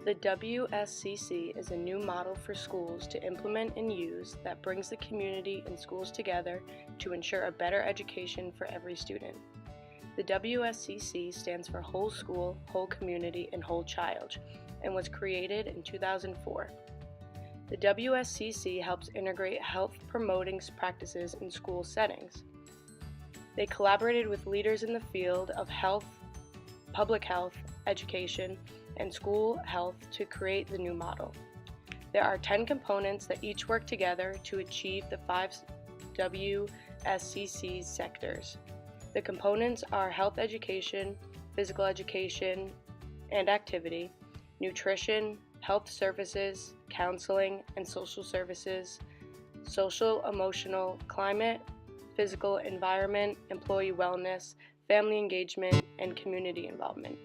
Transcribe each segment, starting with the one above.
The Wscc is a new model for schools to implement and use that brings the community and schools together to ensure a better education for every student. The Wscc stands for Whole School, Whole Community, and Whole Child, and was created in 2004. The Wscc helps integrate health-promoting practices in school settings. They collaborated with leaders in the field of health, public health, education, and school health to create the new model. There are 10 components that each work together to achieve the 5 Wscc sectors. The components are health education, physical education and activity, nutrition, health services, counseling and social services, social, emotional, climate, physical environment, employee wellness, family engagement, and community involvement.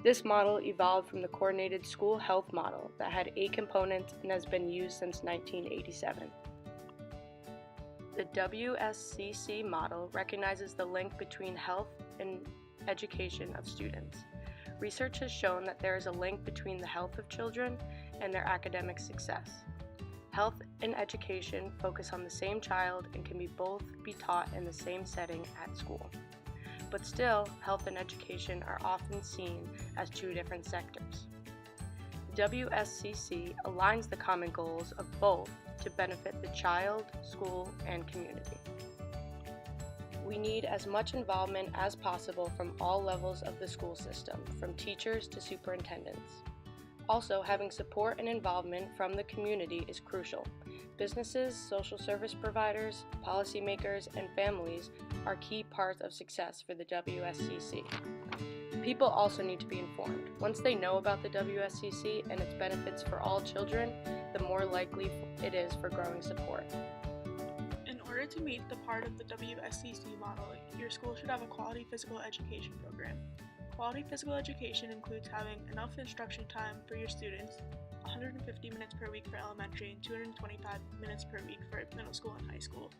This model evolved from the coordinated school health model that had 8 components and has been used since 1987. The Wscc model recognizes the link between health and education of students. Research has shown that there is a link between the health of children and their academic success. Health and education focus on the same child and can both be taught in the same setting at school. But still, health and education are often seen as 2 different sectors. The Wscc aligns the common goals of both to benefit the child, school, and community. We need as much involvement as possible from all levels of the school system, from teachers to superintendents. Also, having support and involvement from the community is crucial. Businesses, social service providers, policymakers, and families are key parts of success for the Wscc. People also need to be informed. Once they know about the Wscc and its benefits for all children, the more likely it is for growing support. In order to meet the part of the Wscc model, your school should have a quality physical education program. Quality physical education includes having enough instruction time for your students, 150 minutes per week for elementary and 225 minutes per week for middle school and high school.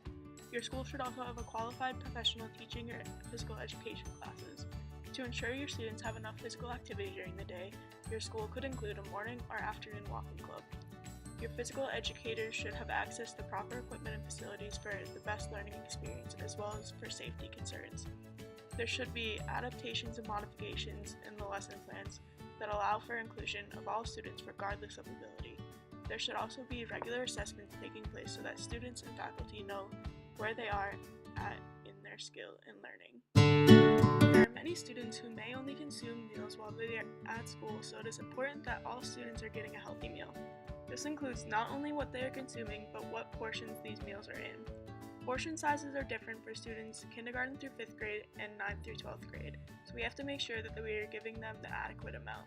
Your school should also have a qualified professional teaching your physical education classes. To ensure your students have enough physical activity during the day, your school could include a morning or afternoon walking club. Your physical educators should have access to proper equipment and facilities for the best learning experience as well as for safety concerns. There should be adaptations and modifications in the lesson plans that allow for inclusion of all students regardless of ability. There should also be regular assessments taking place so that students and faculty know where they are at in their skill in learning. There are many students who may only consume meals while they are at school, so it is important that all students are getting a healthy meal. This includes not only what they are consuming, but what portions these meals are in. Portion sizes are different for students kindergarten through 5th grade and 9th through 12th grade, so we have to make sure that we are giving them the adequate amount.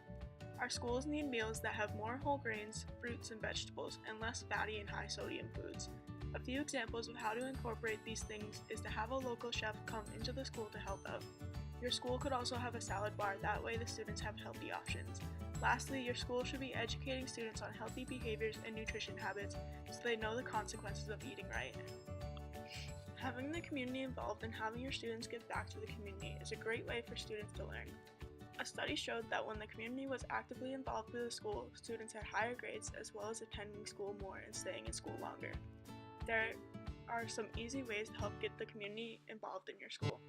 Our schools need meals that have more whole grains, fruits, and vegetables, and less fatty and high sodium foods. A few examples of how to incorporate these things is to have a local chef come into the school to help out. Your school could also have a salad bar, that way the students have healthy options. Lastly, your school should be educating students on healthy behaviors and nutrition habits so they know the consequences of eating right. Having the community involved and having your students give back to the community is a great way for students to learn. A study showed that when the community was actively involved with the school, students had higher grades as well as attending school more and staying in school longer. There are some easy ways to help get the community involved in your school.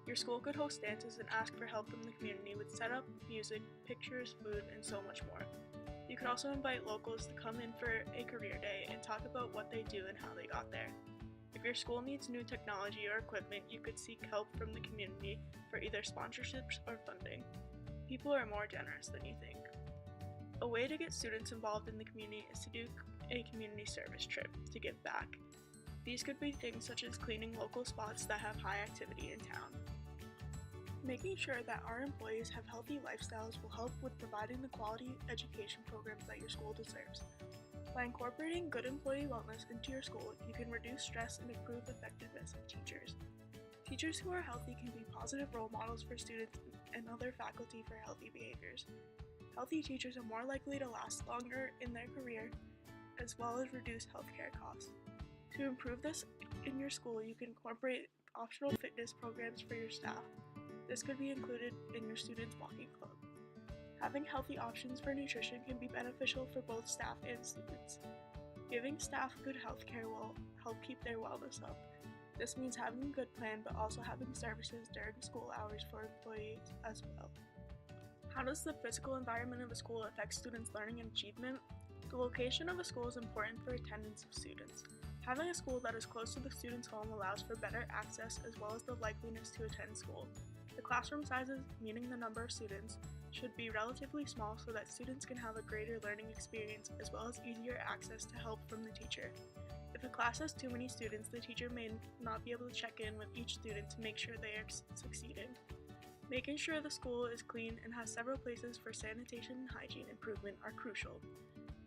Your school could host dances and ask for help from the community with setup, music, pictures, food, and so much more. You could also invite locals to come in for a career day and talk about what they do and how they got there. If your school needs new technology or equipment, you could seek help from the community for either sponsorships or funding. People are more generous than you think. A way to get students involved in the community is to do a community service trip to give back. These could be things such as cleaning local spots that have high activity in town. Making sure that our employees have healthy lifestyles will help with providing the quality education programs that your school deserves. By incorporating good employee wellness into your school, you can reduce stress and improve effectiveness of teachers. Teachers who are healthy can be positive role models for students and other faculty for healthy behaviors. Healthy teachers are more likely to last longer in their career, as well as reduce healthcare costs. To improve this in your school, you can incorporate optional fitness programs for your staff. This could be included in your students' walking club. Having healthy options for nutrition can be beneficial for both staff and students. Giving staff good health care will help keep their wellness up. This means having a good plan but also having services during school hours for employees as well. How does the physical environment of a school affect students' learning and achievement? The location of a school is important for attendance of students. Having a school that is close to the student's home allows for better access as well as the likeliness to attend school. The classroom sizes, meaning the number of students, should be relatively small so that students can have a greater learning experience as well as easier access to help from the teacher. If a class has too many students, the teacher may not be able to check in with each student to make sure they are succeeding. Making sure the school is clean and has several places for sanitation and hygiene improvement are crucial.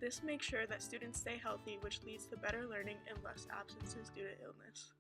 This makes sure that students stay healthy, which leads to better learning and less absences due to illness.